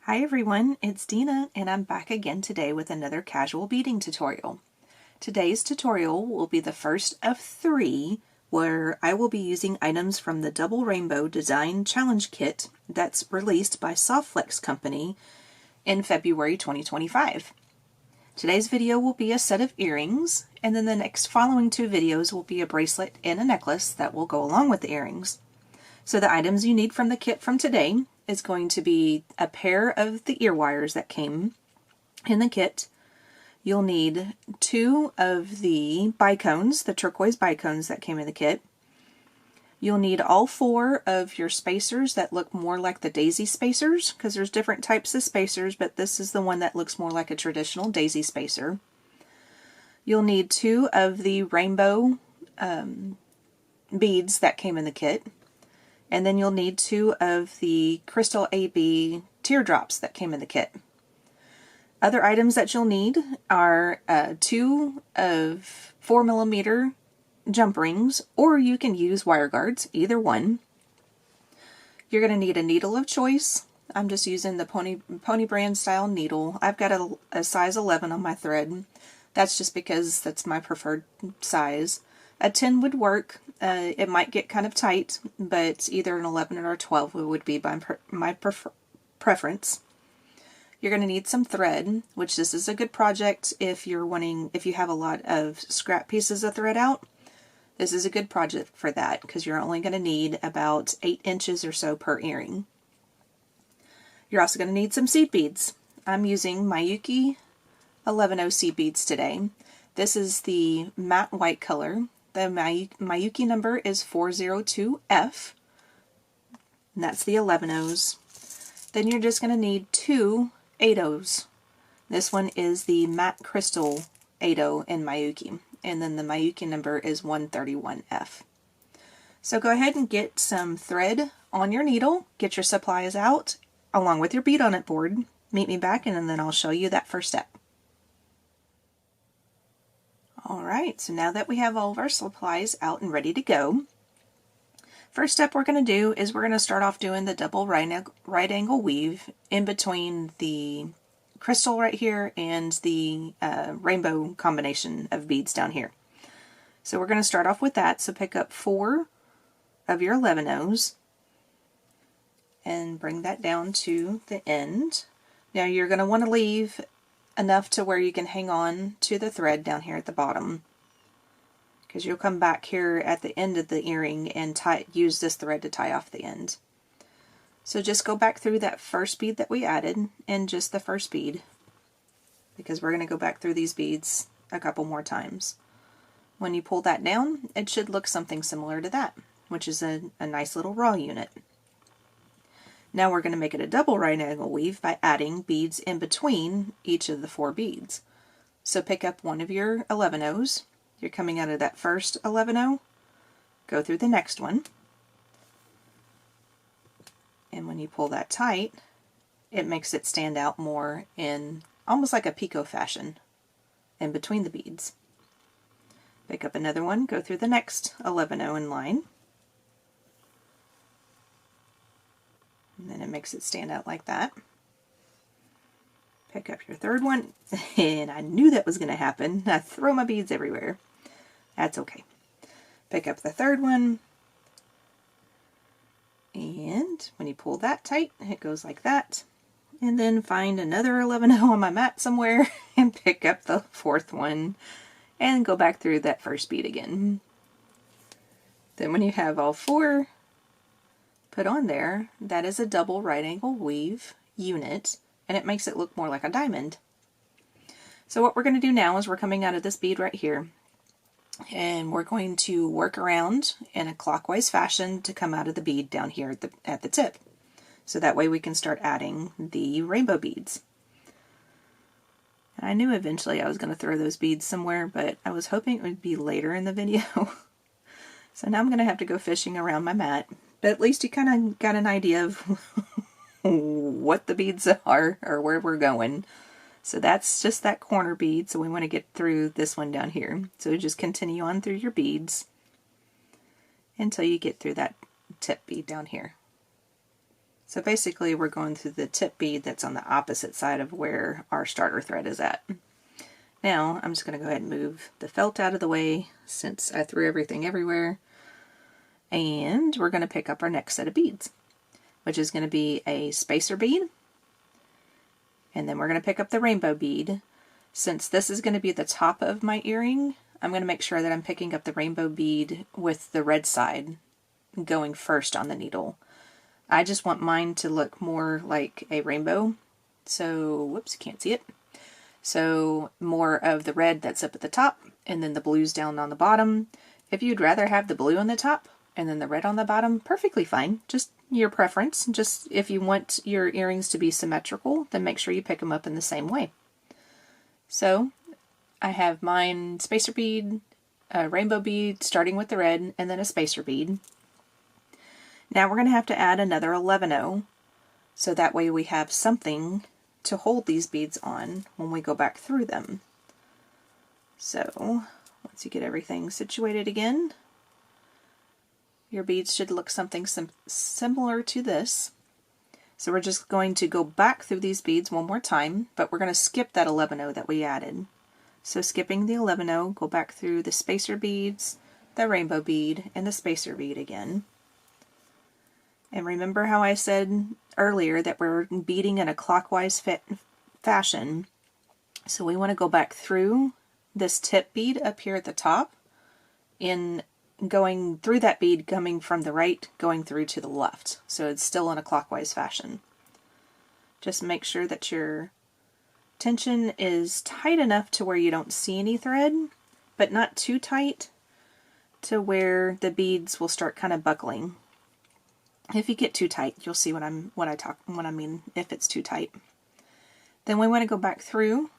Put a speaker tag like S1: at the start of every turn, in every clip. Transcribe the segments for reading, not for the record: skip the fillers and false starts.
S1: Hi everyone, it's Dina and I'm back again today with another casual beading tutorial. Today's tutorial will be the first of 3 where I will be using items from the Double Rainbow Design Challenge Kit that's released by SoftFlex company in February 2025. Today's video will be a set of earrings, and then the next following 2 videos will be a bracelet and a necklace that will go along with the earrings. So the items you need from the kit from today is going to be a pair of the ear wires that came in the kit. You'll need 2 of the bicones, the turquoise bicones that came in the kit. You'll need all 4 of your spacers that look more like the daisy spacers, because there's different types of spacers, but this is the one that looks more like a traditional daisy spacer. You'll need 2 of the rainbow beads that came in the kit. And then you'll need 2 of the crystal AB teardrops that came in the kit. Other items that you'll need are 2 of 4mm jump rings, or you can use wire guards, either one. You're going to need a needle of choice. I'm just using the pony brand style needle. I've got a size 11 on my thread. That's just because that's my preferred size. A 10 would work. It might get kind of tight, but either an 11 or a 12 would be my preference. You're going to need some thread, which this is a good project if you have a lot of scrap pieces of thread out. This is a good project for that because you're only going to need about 8 inches or so per earring. You're also going to need some seed beads. I'm using Miyuki 11-0 seed beads today. This is the matte white color. The Miyuki number is 402F, and that's the 11-0s. Then you're just going to need 2 8-0s. This one is the matte crystal 8-0 in Miyuki, and then the Miyuki number is 131F. So go ahead and get some thread on your needle, get your supplies out, along with your bead on it board. Meet me back, and then I'll show you that first step. Alright, so now that we have all of our supplies out and ready to go, first step we're going to do is we're going to start off doing the double right angle weave in between the crystal right here and the rainbow combination of beads down here. So we're going to start off with that, so pick up 4 of your 11-0s and bring that down to the end. Now you're going to want to leave enough to where you can hang on to the thread down here at the bottom, because you'll come back here at the end of the earring and use this thread to tie off the end. So just go back through that first bead that we added and just the first bead, because we're going to go back through these beads a couple more times. When you pull that down, it should look something similar to that, which is a nice little raw unit. Now we're going to make it a double right angle weave by adding beads in between each of the 4 beads. So pick up one of your 11-0s. You're coming out of that first 11-0, go through the next one, and when you pull that tight, it makes it stand out more in almost like a picot fashion in between the beads. Pick up another one, go through the next 11-0 in line, and then it makes it stand out like that. Pick up your third one, and I knew that was going to happen. I throw my beads everywhere. That's okay. Pick up the third one, and when you pull that tight, it goes like that. And then find another 11-0 on my mat somewhere and pick up the 4th one and go back through that first bead again. Then when you have all 4 put on there, that is a double right angle weave unit, and it makes it look more like a diamond. So what we're going to do now is we're coming out of this bead right here, and we're going to work around in a clockwise fashion to come out of the bead down here at the tip. So that way we can start adding the rainbow beads. And I knew eventually I was going to throw those beads somewhere, but I was hoping it would be later in the video. So now I'm going to have to go fishing around my mat. But at least you kind of got an idea of what the beads are or where we're going. So that's just that corner bead, so we want to get through this one down here. So just continue on through your beads until you get through that tip bead down here. So basically we're going through the tip bead that's on the opposite side of where our starter thread is at. Now I'm just going to go ahead and move the felt out of the way since I threw everything everywhere. And we're going to pick up our next set of beads, which is going to be a spacer bead. And then we're going to pick up the rainbow bead. Since this is going to be the top of my earring, I'm going to make sure that I'm picking up the rainbow bead with the red side going first on the needle. I just want mine to look more like a rainbow. So, whoops, you can't see it. So more of the red that's up at the top and then the blues down on the bottom. If you'd rather have the blue on the top and then the red on the bottom, perfectly fine. Just your preference. Just if you want your earrings to be symmetrical, then make sure you pick them up in the same way. So I have mine spacer bead, a rainbow bead starting with the red, and then a spacer bead. Now we're going to have to add another 11-0, so that way we have something to hold these beads on when we go back through them. So once you get everything situated again, your beads should look something similar to this. So we're just going to go back through these beads one more time, but we're going to skip that 11-0 that we added. So skipping the 11-0, go back through the spacer beads, the rainbow bead, and the spacer bead again. And remember how I said earlier that we're beading in a clockwise fashion. So we want to go back through this tip bead up here at the top, in going through that bead coming from the right, going through to the left. So it's still in a clockwise fashion. Just make sure that your tension is tight enough to where you don't see any thread, but not too tight to where the beads will start kind of buckling. If you get too tight, you'll see what I mean if it's too tight. Then we want to go back through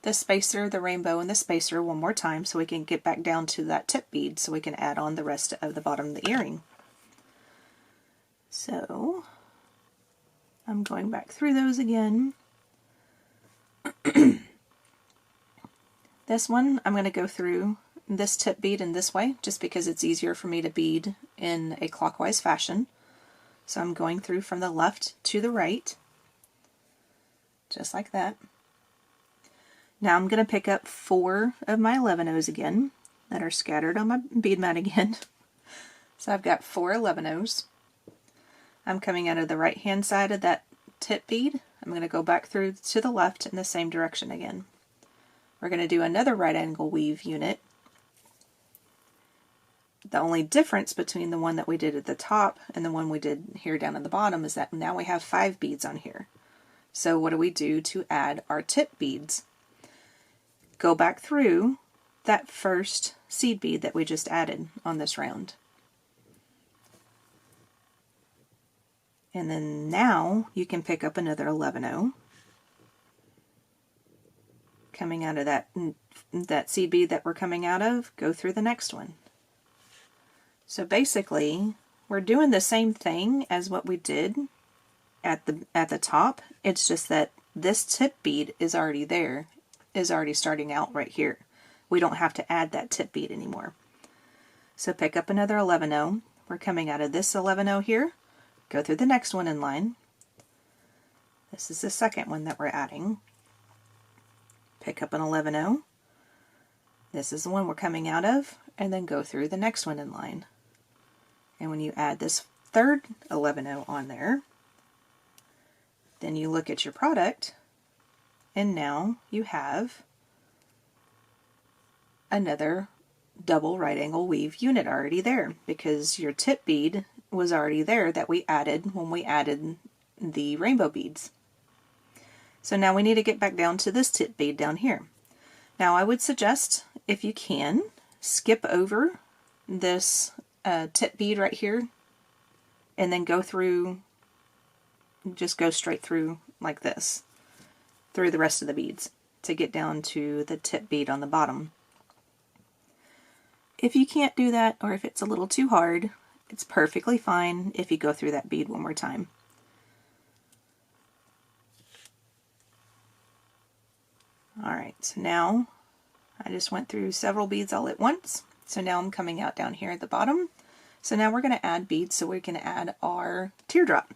S1: the spacer, the rainbow, and the spacer one more time so we can get back down to that tip bead so we can add on the rest of the bottom of the earring. So I'm going back through those again. This one I'm going to go through this tip bead in this way just because it's easier for me to bead in a clockwise fashion. So I'm going through from the left to the right, just like that. Now I'm going to pick up 4 of my 11-0s again that are scattered on my bead mat again. So I've got 4 11-0s. I'm coming out of the right hand side of that tip bead. I'm going to go back through to the left in the same direction again. We're going to do another right angle weave unit. The only difference between the one that we did at the top and the one we did here down at the bottom is that now we have 5 beads on here. So what do we do to add our tip beads? Go back through that first seed bead that we just added on this round. And then now you can pick up another 11-0. Coming out of that seed bead that we're coming out of, go through the next one. So basically, we're doing the same thing as what we did at the top. It's just that this tip bead is already there, is already starting out right here. We don't have to add that tip bead anymore. So pick up another 11-0. We're coming out of this 11-0 here. Go through the next one in line. This is the second one that we're adding. Pick up an 11-0. This is the one we're coming out of, and then go through the next one in line. And when you add this third 11-0 on there, then you look at your product, and now you have another double right angle weave unit already there, because your tip bead was already there that we added when we added the rainbow beads. So now we need to get back down to this tip bead down here. Now I would suggest, if you can, skip over this tip bead right here and then go through, just go straight through like this, through the rest of the beads to get down to the tip bead on the bottom. If you can't do that, or if it's a little too hard, it's perfectly fine if you go through that bead one more time. Alright, so now I just went through several beads all at once. So now I'm coming out down here at the bottom. So now we're going to add beads so we can add our teardrop.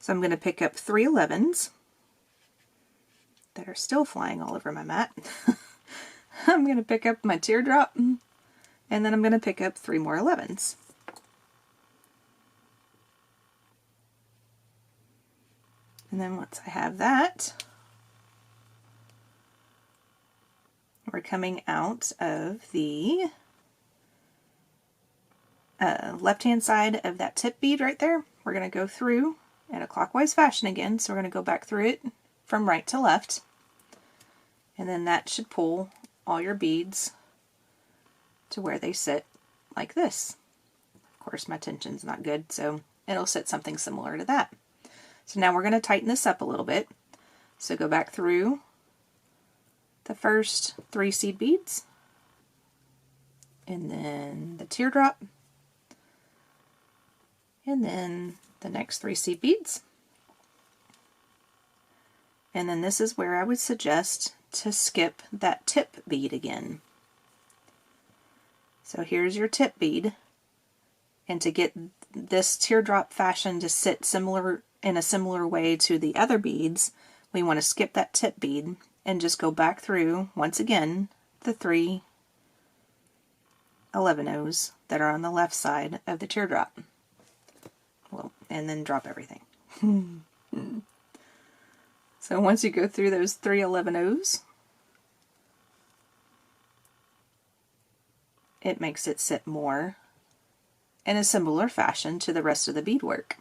S1: So I'm going to pick up 3 11s that are still flying all over my mat. I'm going to pick up my teardrop, and then I'm going to pick up 3 more 11s. And then once I have that, we're coming out of the left-hand side of that tip bead right there. We're going to go through in a clockwise fashion again, so we're going to go back through it from right to left, and then that should pull all your beads to where they sit like this. Of course, my tension's not good, so it'll sit something similar to that. So now we're going to tighten this up a little bit. So go back through the first 3 seed beads, and then the teardrop, and then the next 3 seed beads. And then this is where I would suggest to skip that tip bead again. So here's your tip bead, and to get this teardrop fashion to sit in a similar way to the other beads, we want to skip that tip bead and just go back through, once again, the 3 11-O's that are on the left side of the teardrop. Well, and then drop everything. So once you go through those 3 11-O's, it makes it sit more in a similar fashion to the rest of the beadwork.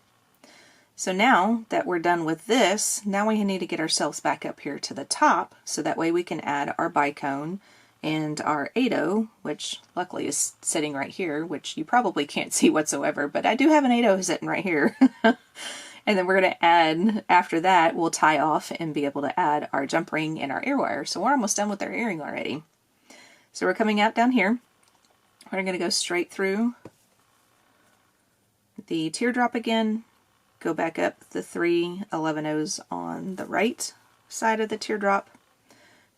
S1: So now that we're done with this, now we need to get ourselves back up here to the top, so that way we can add our bicone and our 8-O, which luckily is sitting right here, which you probably can't see whatsoever, but I do have an 8-O sitting right here. And then we're going to add, after that, we'll tie off and be able to add our jump ring and our ear wire. So we're almost done with our earring already. So we're coming out down here. We're going to go straight through the teardrop again, go back up the 3 11-O's on the right side of the teardrop.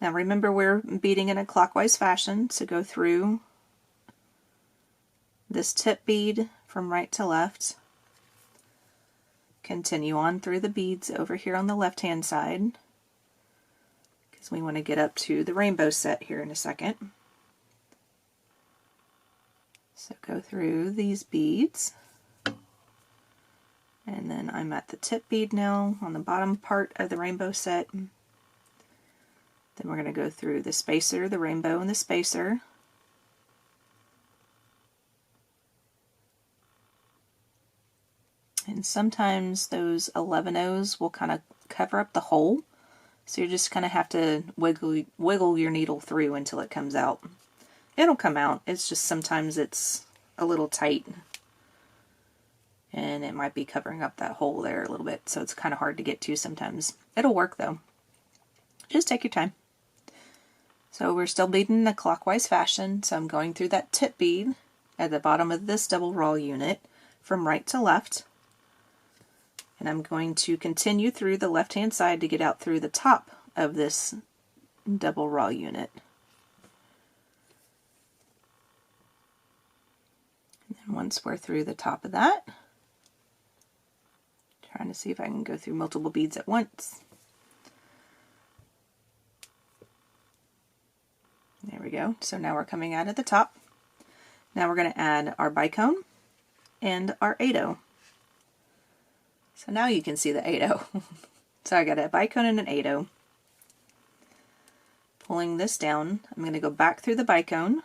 S1: Now remember, we're beading in a clockwise fashion, so go through this tip bead from right to left. Continue on through the beads over here on the left hand side, because we want to get up to the rainbow set here in a second. So go through these beads, and then I'm at the tip bead now on the bottom part of the rainbow set. Then we're going to go through the spacer, the rainbow, and the spacer. And sometimes those 11-O's will kind of cover up the hole, so you just kind of have to wiggle your needle through until it comes out. It'll come out, it's just sometimes it's a little tight, and it might be covering up that hole there a little bit, so it's kind of hard to get to sometimes. It'll work though. Just take your time. So we're still beading in a clockwise fashion, so I'm going through that tip bead at the bottom of this double raw unit from right to left. And I'm going to continue through the left hand side to get out through the top of this double raw unit. And then once we're through the top of that, trying to see if I can go through multiple beads at once. There we go. So now we're coming out at the top. Now we're going to add our bicone and our 8-O. So now you can see the 8-O. So I got a bicone and an 8-O. Pulling this down, I'm going to go back through the bicone,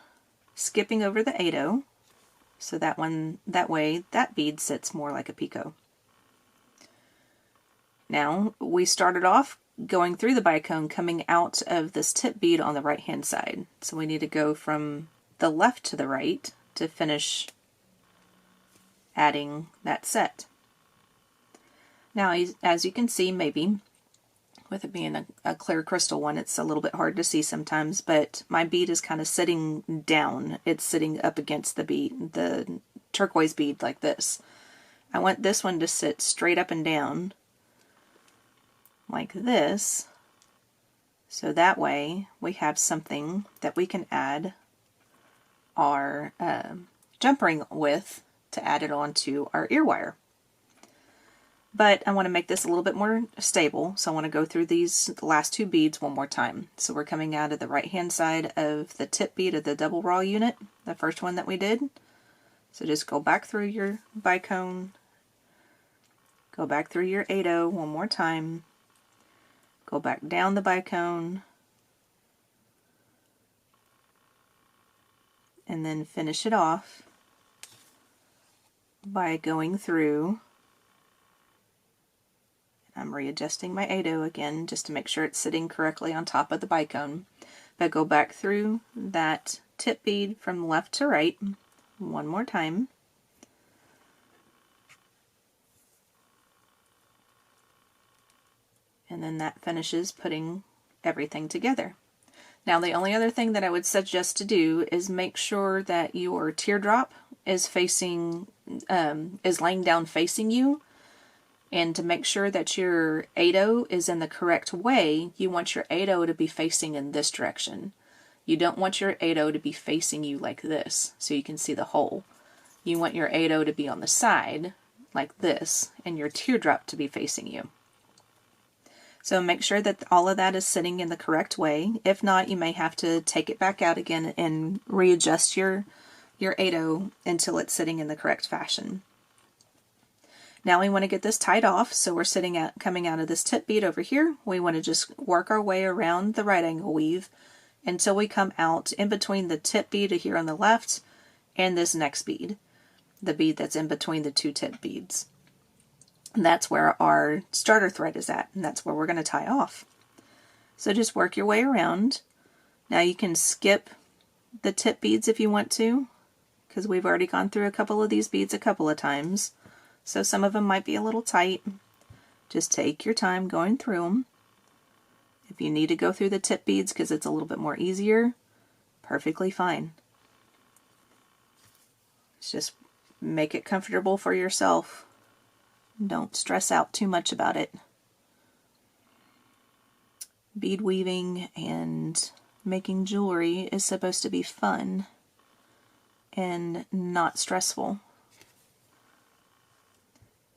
S1: skipping over the 8-O, so that way that bead sits more like a picot. Now we started off going through the bicone, coming out of this tip bead on the right hand side. So we need to go from the left to the right to finish adding that set. Now, as you can see, maybe with it being a clear crystal one, it's a little bit hard to see sometimes, but my bead is kind of sitting down. It's sitting up against the bead, the turquoise bead, like this. I want this one to sit straight up and down like this, so that way we have something that we can add our jump ring with to add it onto our ear wire. but I want to make this a little bit more stable, so I want to go through these last two beads one more time. So we're coming out of the right hand side of the tip bead of the double raw unit, the first one that we did. So just go back through your bicone, go back through your 8/0 one more time, go back down the bicone, and then finish it off by going through. I'm readjusting my 8/0 again just to make sure it's sitting correctly on top of the bicone. But go back through that tip bead from left to right one more time. And then that finishes putting everything together. Now the only other thing that I would suggest to do is make sure that your teardrop is facing, is laying down facing you. And to make sure that your 8/0 is in the correct way, you want your 8/0 to be facing in this direction. You don't want your 8/0 to be facing you like this, so you can see the hole. You want your 8/0 to be on the side, like this, and your teardrop to be facing you. So make sure that all of that is sitting in the correct way. If not, you may have to take it back out again and readjust your 8/0 until it's sitting in the correct fashion. Now we want to get this tied off, so we're coming out of this tip bead over here. We want to just work our way around the right angle weave until we come out in between the tip bead here on the left and this next bead, the bead that's in between the two tip beads. And that's where our starter thread is at, and that's where we're going to tie off. So just work your way around. Now you can skip the tip beads if you want to, because we've already gone through a couple of these beads a couple of times. So some of them might be a little tight. Just take your time going through them. If you need to go through the tip beads because it's a little bit more easier, perfectly fine. Just make it comfortable for yourself. Don't stress out too much about it. Bead weaving and making jewelry is supposed to be fun and not stressful.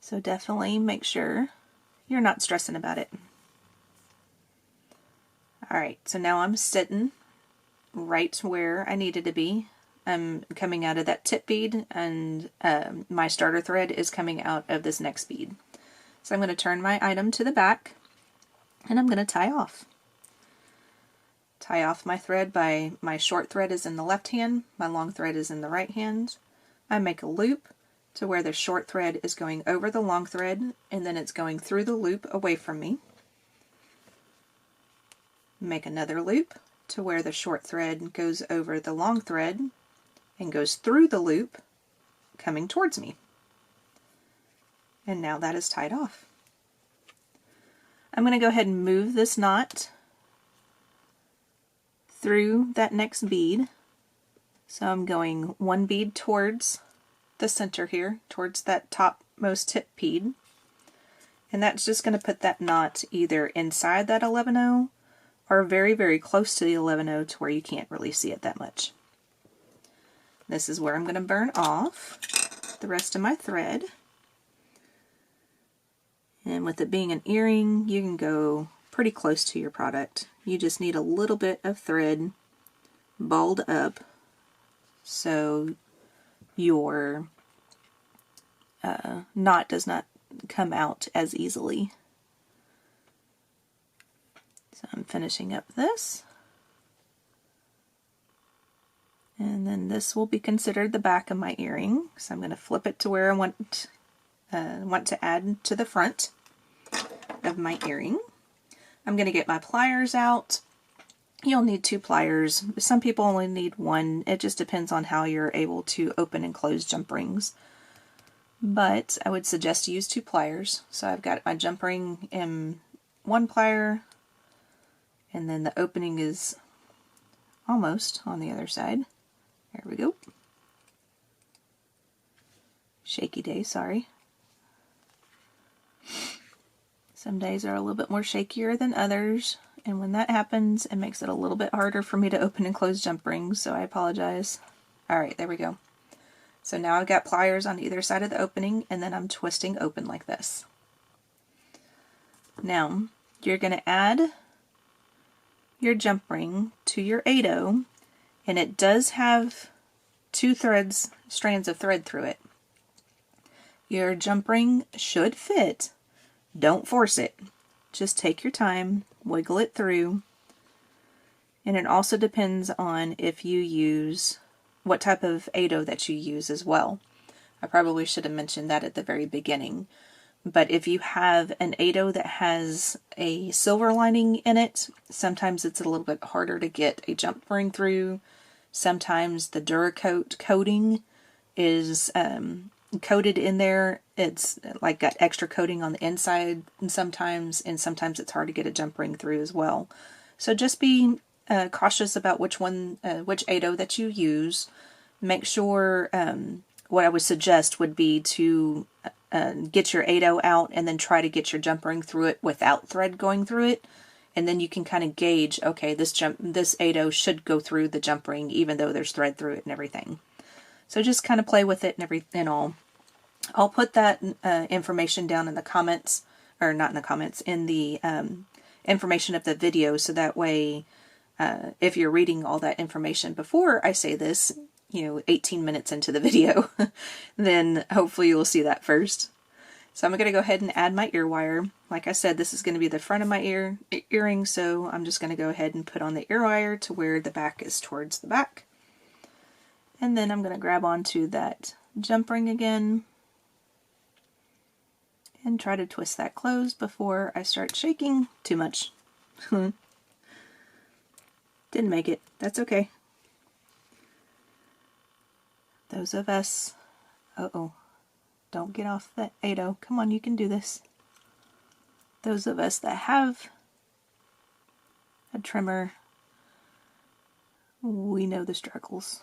S1: So definitely make sure you're not stressing about it. Alright, so now I'm sitting right where I needed to be. I'm coming out of that tip bead, and my starter thread is coming out of this next bead. So I'm going to turn my item to the back, and I'm going to tie off. Tie off my thread by, my short thread is in the left hand, my long thread is in the right hand. I make a loop to where the short thread is going over the long thread, and then it's going through the loop away from me. Make another loop to where the short thread goes over the long thread and goes through the loop coming towards me. And now that is tied off. I'm going to go ahead and move this knot through that next bead. So I'm going one bead towards the center here, towards that topmost tip bead. And that's just going to put that knot either inside that 11/0 or very, very close to the 11/0 to where you can't really see it that much. This is where I'm going to burn off the rest of my thread. And with it being an earring, you can go pretty close to your product. You just need a little bit of thread balled up so your knot does not come out as easily. So I'm finishing up this. And then this will be considered the back of my earring. So I'm going to flip it to where I want to add to the front of my earring. I'm going to get my pliers out. You'll need 2 pliers. Some people only need 1. It just depends on how you're able to open and close jump rings. But I would suggest you use 2 pliers. So I've got my jump ring in 1 plier, and then the opening is almost on the other side. There we go. Shaky day, sorry. Some days are a little bit more shakier than others, and when that happens, it makes it a little bit harder for me to open and close jump rings, so I apologize. Alright, there we go. So now I've got pliers on either side of the opening, and then I'm twisting open like this. Now, you're going to add your jump ring to your 8/0, and it does have two strands of thread through it. Your jump ring should fit. Don't force it. Just take your time, wiggle it through. And it also depends on if you use what type of 8/0 that you use as well. I probably should have mentioned that at the very beginning. But if you have an 8/0 that has a silver lining in it, sometimes it's a little bit harder to get a jump ring through. Sometimes the Duracoat coating is coated in there. It's like got extra coating on the inside and sometimes it's hard to get a jump ring through as well. So just be cautious about which 8/0 that you use. Make sure, what I would suggest would be to get your 8/0 out and then try to get your jump ring through it without thread going through it. And then you can kind of gauge, okay, this 8/0 should go through the jump ring even though there's thread through it and everything. So just kind of play with it and all. I'll put that information down in the comments, or not in the comments, in the information of the video, so that way if you're reading all that information before I say this, 18 minutes into the video, then hopefully you'll see that first. So I'm going to go ahead and add my ear wire. Like I said, this is going to be the front of my earring, so I'm just going to go ahead and put on the ear wire to where the back is towards the back. And then I'm going to grab onto that jump ring again and try to twist that closed before I start shaking too much. Didn't make it. That's okay. Those of us... Don't get off that 8/0. Come on, you can do this. Those of us that have a trimmer, we know the struggles.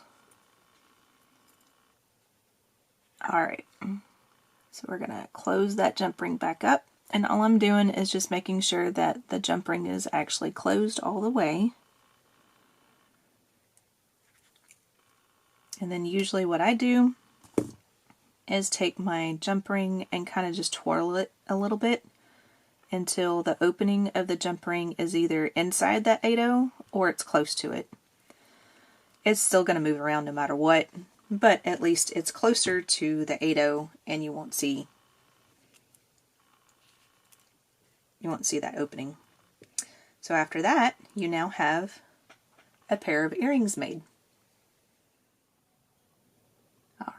S1: Alright, so we're going to close that jump ring back up, and all I'm doing is just making sure that the jump ring is actually closed all the way. And then usually what I do is take my jump ring and kind of just twirl it a little bit until the opening of the jump ring is either inside that 8/0 or it's close to it. It's still going to move around no matter what, but at least it's closer to the 8/0 and you won't see that opening. So after that, you now have a pair of earrings made.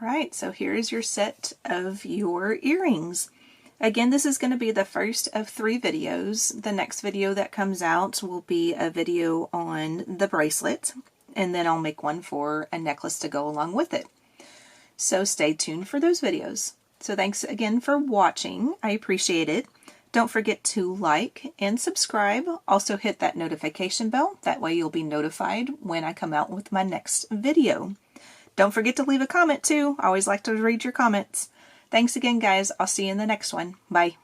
S1: Alright, so here's your set of your earrings. Again, this is going to be the first of 3 videos. The next video that comes out will be a video on the bracelet, and then I'll make one for a necklace to go along with it. So stay tuned for those videos. So thanks again for watching. I appreciate it. Don't forget to like and subscribe. Also hit that notification bell. That way you'll be notified when I come out with my next video. Don't forget to leave a comment too. I always like to read your comments. Thanks again, guys. I'll see you in the next one. Bye.